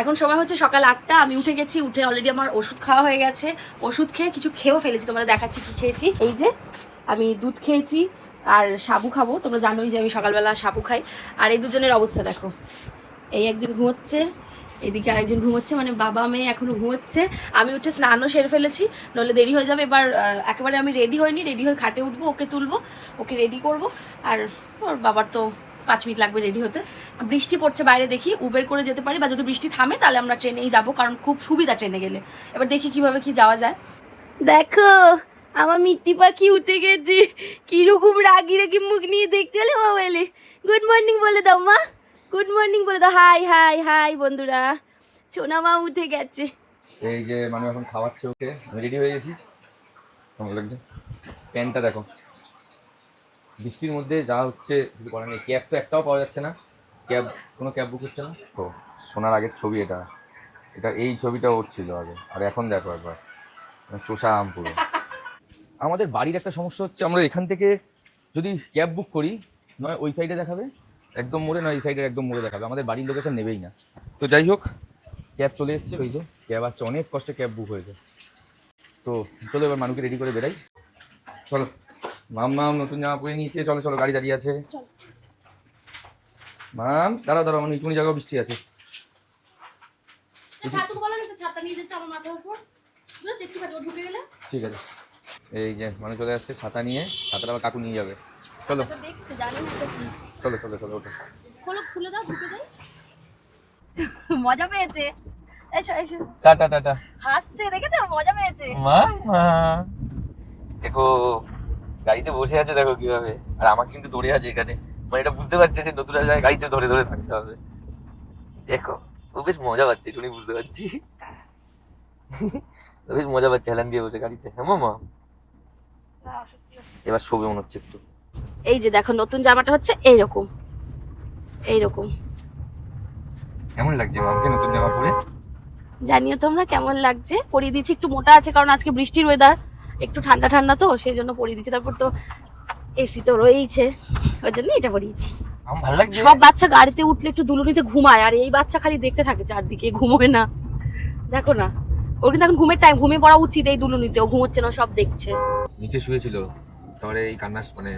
এখন সময় হচ্ছে সকাল 8টা। আমি উঠে গেছি, উঠে অলরেডি আমার ওষুধ খাওয়া হয়ে গেছে। ওষুধ খেয়ে কিছু খেয়েও ফেলেছি, তোমাদের দেখাচ্ছি কি খেয়েছি। এই যে আমি দুধ খেয়েছি আর সাবু খাবো, তোমরা জানোই যে আমি সকালবেলা সাবু খাই। আর এই দুজনের অবস্থা দেখো, এই একজন ঘুমোচ্ছে, এদিকে আরেকজন ঘুমোচ্ছে, মানে বাবা মেয়ে এখনো ঘুমোচ্ছে। আমি উঠে স্নানও সেরে ফেলেছি, নইলে দেরি হয়ে যাবে। এবার একেবারে আমি রেডি হইনি, রেডি হয়ে খাটে উঠবো, ওকে তুলবো, ওকে রেডি করব। আর ওর বাবার তো 5 মিনিট লাগবে রেডি হতে। বৃষ্টি পড়ছে বাইরে, দেখি উবের করে যেতে পারি, বা যদি বৃষ্টি থামে তাহলে আমরা ট্রেনেই যাবো, কারণ খুব সুবিধা ট্রেনে গেলে। এবার দেখি কিভাবে কি যাওয়া যায়। দেখো আমার মিত্তি পাখি উঠে গেছে, কিরকম রাগি রাগি মুখ নিয়ে দেখতে হলে মোবাইলে। গুড মর্নিং বলে দাও মা, গুড মর্নিং বলে দাও। হাই হাই হাই বন্ধুরা, সোনা মা উঠে গেছে। এই যে মানে এখন খাওয়াচ্ছে ওকে, আমি রেডি হয়ে গেছি। কেমন লাগছে প্যান্টটা দেখো, বৃষ্টির মধ্যে যা হচ্ছে কিছু করার নেই। ক্যাব তো একটাও পাওয়া যাচ্ছে না, কোনো ক্যাব বুক হচ্ছে না তো। শোনার আগের ছবি এটা, এই ছবিটা ওর ছিল আগে, আর এখন দেখো একবার চোষা আম পুরো। আমাদের বাড়ির একটা সমস্যা হচ্ছে, আমরা এখান থেকে যদি ক্যাব বুক করি, নয় ওই সাইডে দেখাবে একদম মোড়ে, নয় এই সাইডের একদম মোড়ে দেখাবে, আমাদের বাড়ির লোকেশন নেবেই না। তো যাই হোক, ক্যাব চলে এসছে, ওই যে ক্যাব আসছে, অনেক কষ্টে ক্যাব বুক হয়েছে। তো চলো এবার মানুষকে রেডি করে বেরাই। চলো, মাম নতুন জামা পরে নিয়েছে, চলো চলো, গাড়ি দাঁড়িয়ে আছে। মাম দাঁড়াও দাঁড়াও, মানে নিচুনি জায়গায় বৃষ্টি আছে। ঠিক আছে, এই যে মানুষ চলে আসছে ছাতা নিয়ে, ছাতাটা আবার কাকু নিয়ে যাবে। চলো চলো চলো চলো, ওঠো। খুলে দাও, ঢুকে দাও। মজা পেয়েছে, এসো এসো। Tata tata. হাসছে, দেখেছো মজা পেয়েছে। মামা দেখো গাড়িতে বসে আছে, দেখো কিভাবে, আর আমাকে কিন্তু ধরে আছে এখানে, মানে এটা বুঝতে পারছে যে নতুন জায়গায় গাড়িতে ধরে ধরে থাকতে হবে। দেখো ও বেশ মজা পাচ্ছে, শুনি বুঝতে পারছি। ও বেশ মজা পাচ্ছে হেলান দিয়ে বসে গাড়িতে। হ্যাঁ মামা, এবার শোবে মনে হচ্ছে একটু। এই যে দেখো নতুন জামাটা হচ্ছে এইরকম এইরকম। কেমন লাগছে মামকে নতুন জামা পরে? জানিও তোমরা কেমন লাগছে। পরিয়ে দিচ্ছি, একটু মোটা আছে কারণ আজকে বৃষ্টির ওয়েদার, একটু ঠান্ডা ঠান্ডা তো সেই জন্য পরিয়ে দিচ্ছি। তারপর তো এসি তো রয়েইছে, ওই জন্য এটা পরিয়েছি। আমার ভালো লাগছে। সব বাচ্চা গাড়িতে উঠলে একটু দুলুনিতে ঘুমায়, আর এই বাচ্চা খালি দেখতে থাকে চারদিকে, ঘুমোয় না। দেখো না, ওর কিন্তু এখন ঘুমের টাইম, ঘুমিয়ে পড়া উচিত এই দুলুনিতে, ও ঘুমোচ্ছে না, সব দেখছে। নিচে শুয়েছিল, তারপরে এই কান্নাস মানে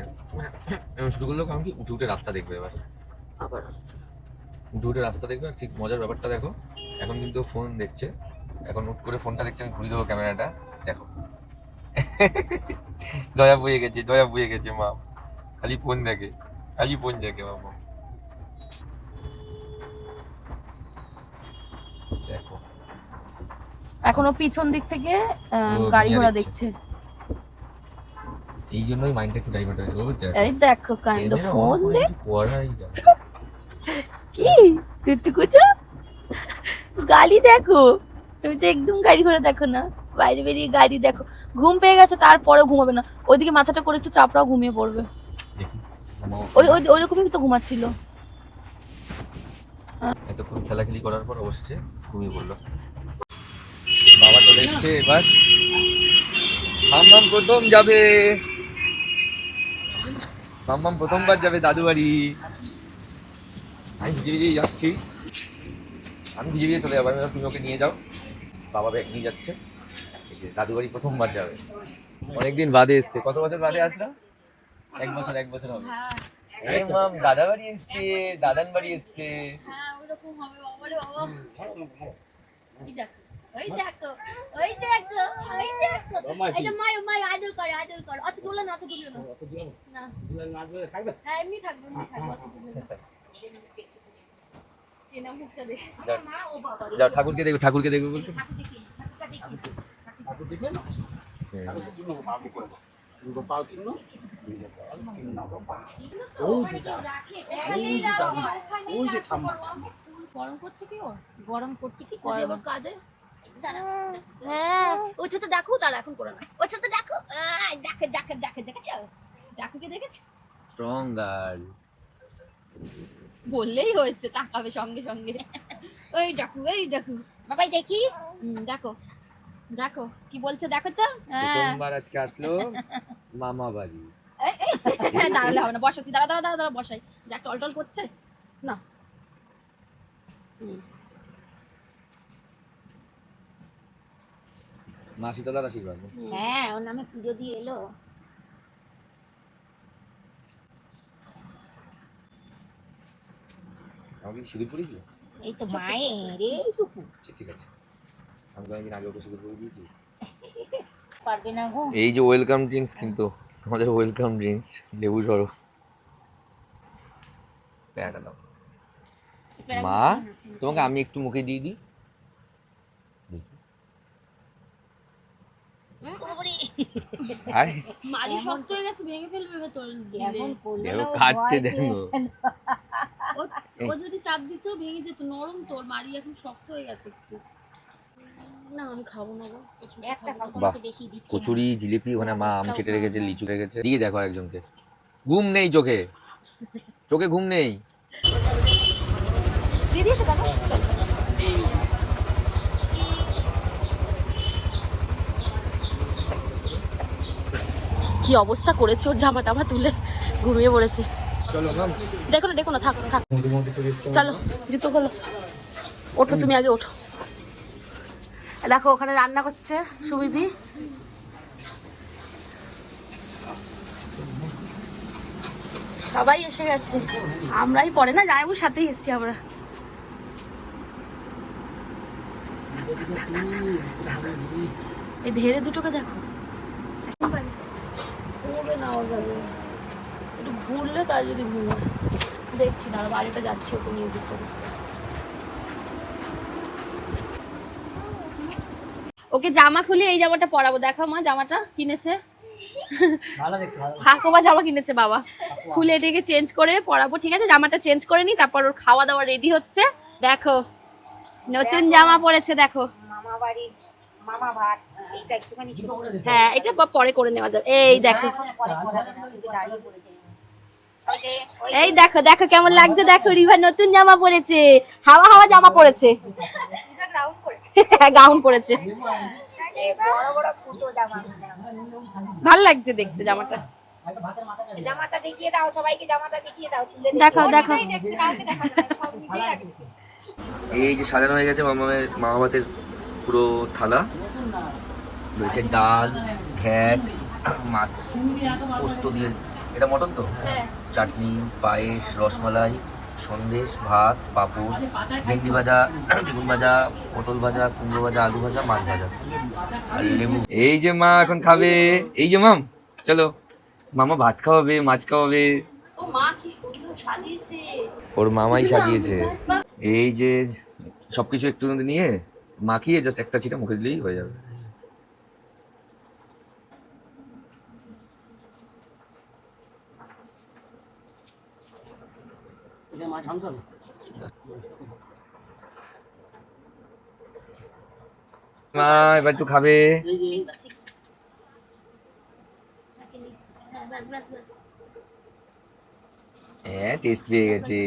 এমন শুরু করলো, কারণ কি উঠে উঠে রাস্তা দেখবে, এবার আবার আসছে, উঠে উঠে রাস্তা দেখবে। আর ঠিক মজার ব্যাপারটা দেখো, এখন কিন্তু ফোন দেখছে, এখন উঠ করে ফোনটা দেখছে, আমি ঘুরিয়ে দেবো ক্যামেরাটা, দেখো। দয়া বয়ে গেছে মা, খালি ফোন দেখে, মামা। দেখো এখনো পিছন দিক থেকে গাড়ি ঘোড়া দেখছে, এই জন্যই মাইন্ডটা একটু ডাইভার্ট হয়েছে। এই দেখো কাইন্ড অফ ফোন দেখ কি তুই গাড়ি দেখো। তুমি তো একদম গাড়ি ঘোড়া দেখো না, বাইরে বেরিয়ে গাড়ি দেখো। ঘুম পেয়ে গেছে তারপরেও ঘুমাবে না, ওইদিকে মাথাটা করে একটু চাপড়াও, ঘুমিয়ে পড়বে। ওই ওই রকমই তো ঘুমাচ্ছিল। এতক্ষণ খেলাখেলি করার পর অবশেষে ঘুমিয়ে পড়লো। বাবা চলে এসছে, এবার মাম্মাম প্রথমবার যাবে দাদু বাড়ি। আমি ভিজে ভিজেই যাচ্ছি, আমি ভিজে ভিজে চলে যাবো। আমি তুমি ওকে নিয়ে যাও, বাবা ব্যাগ নিয়ে যাচ্ছে। এই যে দাদু বাড়ি প্রথমবার যাবে, অনেকদিন বাদে এসছে। কত বছর বাদে আসলাম? 1 বছর হবে। এই মাম দাদা বাড়ি এসছে, দাদান বাড়ি এসছে। ওই দেখো ওই দেখো ওই দেখো, এটা মায়ো মায়ো আদর করে অত তুলো না, অত তুলো না, না হ্যাঁ এমনি থাকবে অত তুলো না। চেনা মুখটা দেখছি। যাও ঠাকুরকে দেখবে বলছো। গরম করছে কি, ওর গরম করছে কি করে ওর কাজে। হ্যাঁ ওই ছোট দেখো, তারা এখন করে না, ওই ছোট দেখো, দেখেছো ডাকুকে দেখেছো, স্ট্রং গার্ল বললেই হয়েছে, তাকাবে সঙ্গে সঙ্গে। ওই ডাকু বাবাই দেখি, দেখো দেখো কি বলছে, দেখো তো। প্রথমবার আজকে আসলো মামা বাড়ি। দাঁড়ালে হবে না, বসাচ্ছি, দাঁড়া বসাই, যা টলটল করছে না। মা শীতলার আশীর্বাদ। হ্যাঁ, ওর নামে পুজো দিয়ে এলো। আমাকে কি সিঁদুর পরিয়েছি? এই তো মায়ের এইটুকু ঠিক আছে, আমি কয়েকদিন আগে ওকে সিঁদুর পরিয়ে দিয়েছি। পারবে না গো। এই যে ওয়েলকাম ড্রিঙ্কস, কিন্তু আমাদের ওয়েলকাম ড্রিঙ্কস লেবু সরো প্যারাটা দাও। মা তোমাকে আমি একটু মুখে দিয়ে দিই। আরে মারি শক্ত হয়ে গেছে, ভেঙে ফেলবে ভেতর দিলে। দেখো কাটছে, দেখো ও যদি চাপ দিত ভেঙে যেত, নরম তোর মারি এখন শক্ত হয়ে গেছে একটু। না আমি খাবো না গো, একটা খাও, বাহ, তোমাকে বেশি দিচ্ছি না। কচুরি জিলিপি ওখানে মা আম কেটে রেখেছে, লিচু রেখেছে। দিয়ে দেখো একজনকে ঘুম নেই চোখে, চোখে ঘুম নেই। দিয়ে দিয়েছে বাবা, চল। কি অবস্থা করেছে ওর, জামা টামা তুলে ঘুমিয়ে পড়েছে। চলো ম্যাম, দেখো না থাক থাক, চলো জুতো খোলো, ওঠো তুমি আগে ওঠো। দেখো ওখানে রান্না করছে সুবিধি। সবাই এসে গেছে, আমরাই পরে না জামাইবুর সাথেই এসেছি আমরা। এই ধেড়ে দুটোকে দেখো, না ওর যাবে একটু ঘুরলে, তার যদি ঘুরে দেখছি না বাড়িটা যাচ্ছে ওকে নিয়ে দিতে। ওকে জামা খুলে এই জামাটা পরাবো, দেখো মা জামাটা কিনেছে, হাকোবা জামা কিনেছে বাবা, খুলে এটাকে চেঞ্জ করে পরাবো। ঠিক আছে, জামাটা চেঞ্জ করে নি, তারপর ওর খাওয়া দাওয়া রেডি হচ্ছে। দেখো নতুন জামা পরেছে, দেখো মামা বাড়ির মামা ভাত, এইটা একটুখানি ছোট করে দিতে। হ্যাঁ এটা পরে করে নেওয়া যাবে। এই দেখো, পরে পরাবে না, তুমি দাঁড়িয়ে পড়েছে। এই দেখো দেখো কেমন লাগছে, দেখো রিভা নতুন জামা পরেছে, হাওয়া হাওয়া জামা পরেছে, গাউন পরেছে, বড় বড় ফুটো জামা। ভাল লাগছে দেখতে জামাটা। জামাটা দেখিয়ে দাও সবাইকে, জামাটা দেখিয়ে দাও, তুলে দেখো দেখো এই যে সাজানো হয়ে গেছে মামা ভাতের পুরো থালা, রয়েছে ডাল, ঘ্যাট, মাছ পোস্ত দিয়ে, এটা মটন তো, চাটনি, পায়েস, রসমালাই, সন্দেশ, ভাত, পাঁপড়, ভেন্ডি ভাজা, বেগুন ভাজা, পটল ভাজা, কুমড়ো ভাজা, আলু ভাজা, মাছ ভাজা আর লেবু। এই যে মা এখন খাবে, এই যে মাম চলো, মামা ভাত খাওয়াবে, মাছ খাওয়াবে। ও মা কি সুন্দর সাজিয়েছে, ওর মামাই সাজিয়েছে। এই যে সবকিছু একটু নিয়ে মাখিয়ে জাস্ট একটা ছিটা মুখে দিলেই হয়ে যাবে। মা এবার একটু খাবে। হ্যাঁ টেস্ট পেয়ে গেছে।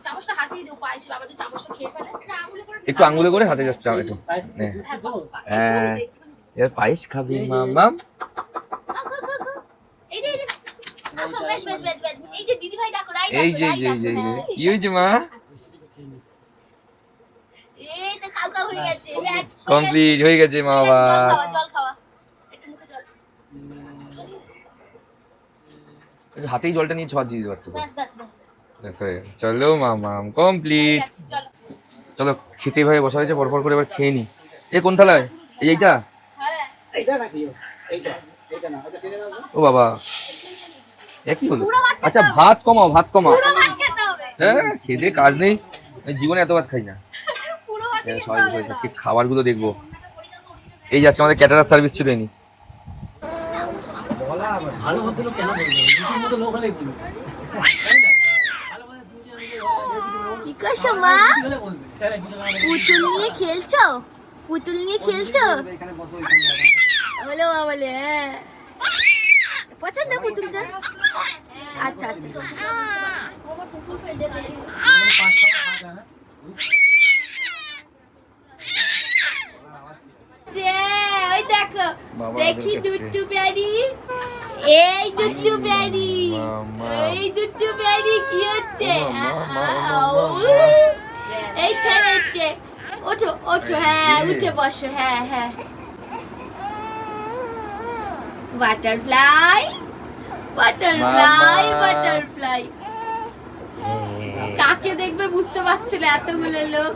চামচটা হাতেই দাও, পায়েস বাবা একটু চামচটা খেয়ে ফেলে, এটা আঙুলে করে একটু আঙুলে করে হাতে জাস্ট একটু, হ্যাঁ এবার পায়েস খাবে মামা। এই যে এই যে দিদি ভাই ডাকো, এই যে কি হয়েছে মা? এই তো খাও খাও হয়ে গেছে, কমপ্লিট হয়ে গেছে মা বাবা। জল খাওয়া একটু মুখে জল, একটু হাতেই জলটা নিয়ে ছোঁয়া দিয়ে দিতে পারতো। বাস বাস বাস চলো মামা কমপ্লিট। চলো চলো খেতে ভাবে বসা হয়েছে, পরপর করে এবার খেয়ে নি। এ কোন থালায়? এইটা ও বাবা এ কি হলো? আচ্ছা ভাত কমাও, ভাত কমাও। হ্যাঁ খেতে কাজ নেই, আমি জীবনে এত ভাত খাই না। সবাই আজকে খাবার গুলো দেখবো। এই যে আজকে আমাদের ক্যাটারার সার্ভিস ছিল নি। কি করছো মা? পুতুল নিয়ে খেলছো? পুতুল নিয়ে খেলছো? বলো বলে পছন্দ পুতুলটা? আচ্ছা আচ্ছা ওই দেখো, দেখি দুট্টু প্যারি, এই দুট্টু প্যারি, এই দুট্টু প্যারি কি হচ্ছে? এই খেলেছে ওঠো ওঠো, হ্যাঁ উঠে বসো, হ্যাঁ হ্যাঁ। Butterfly butterfly butterfly. কাকে দেখবে বুঝতে পারছি না, এতগুলো লোক।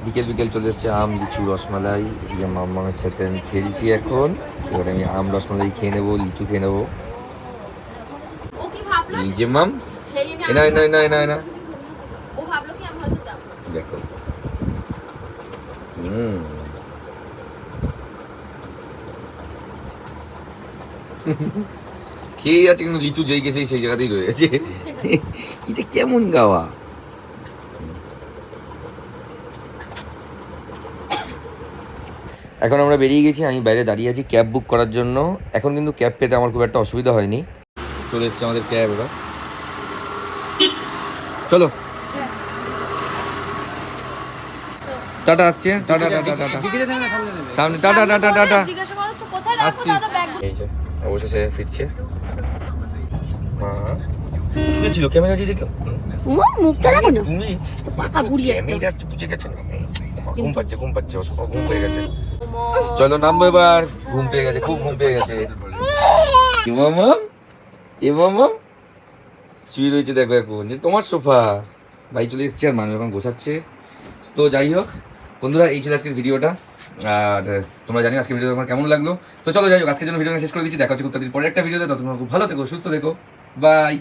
বিকেল বিকেল চলে এসছে আম, লিচু, রসমালাই। এদিকে মামার সাথে আমি খেলছি এখন। এবারে আমি আম রসমালাই খেয়ে নেবো, লিচু খেয়ে নেবো। ও কি ভাবলো এই যে মাম, সেই আমি এনা এনা এনা এনা এনা ও ভাবলো কি আমি হয়তো যাবো। দেখো। খেয়ে যাচ্ছে কিন্তু লিচু যেই গেছে সেই জায়গাতেই রয়ে গেছে। এটা কেমন গাওয়া। এখন আমরা বেরিয়ে গেছি, আমি বাইরে দাঁড়িয়ে আছি ক্যাব বুক করার জন্য। এখন কিন্তু ক্যাব পেতে আমার খুব একটা অসুবিধা হয়নি। চলে এসছে আমাদের ক্যাব। এবার চলো, টাটা আসছে, টাটা টাটা টাটা, সামনে টাটা টাটা টাটা। জিজ্ঞাসা করো তো কোথায় রাখবো আসছি। দাদা ব্যাগ। এই যে অবশেষে ফিরছে। মা শুয়েছিল, ক্যামেরা দিয়ে দেখলাম। মুখটা রাখো না, তুমি পাকা বুড়ি একটা। ক্যামেরা বুঝে গেছে না? ঘুম পাচ্ছে, ঘুম পাচ্ছে, ও সব ঘুম পেয়ে গেছে। চলো নামবো এবার, ঘুম পেয়ে গেছে, খুব ঘুম পেয়ে গেছে। এ মামা, এ মামা শুয়ে রয়েছে দেখো এখন, যে তোমার সোফা। ভাই চলে এসেছে আর মানুষ এখন গোছাচ্ছে। তো যাই হোক বন্ধুরা, এই ছিল আজকের ভিডিওটা। আর তোমরা জানি আজকের ভিডিও তোমার কেমন লাগলো। তো চলো যাই হোক, আজকের জন্য ভিডিওটা শেষ করে দিচ্ছি। দেখা হচ্ছে খুব তাড়াতাড়ি পরের একটা ভিডিওতে। ততক্ষণ খুব ভালো থেকো, সুস্থ থেকো, বাই।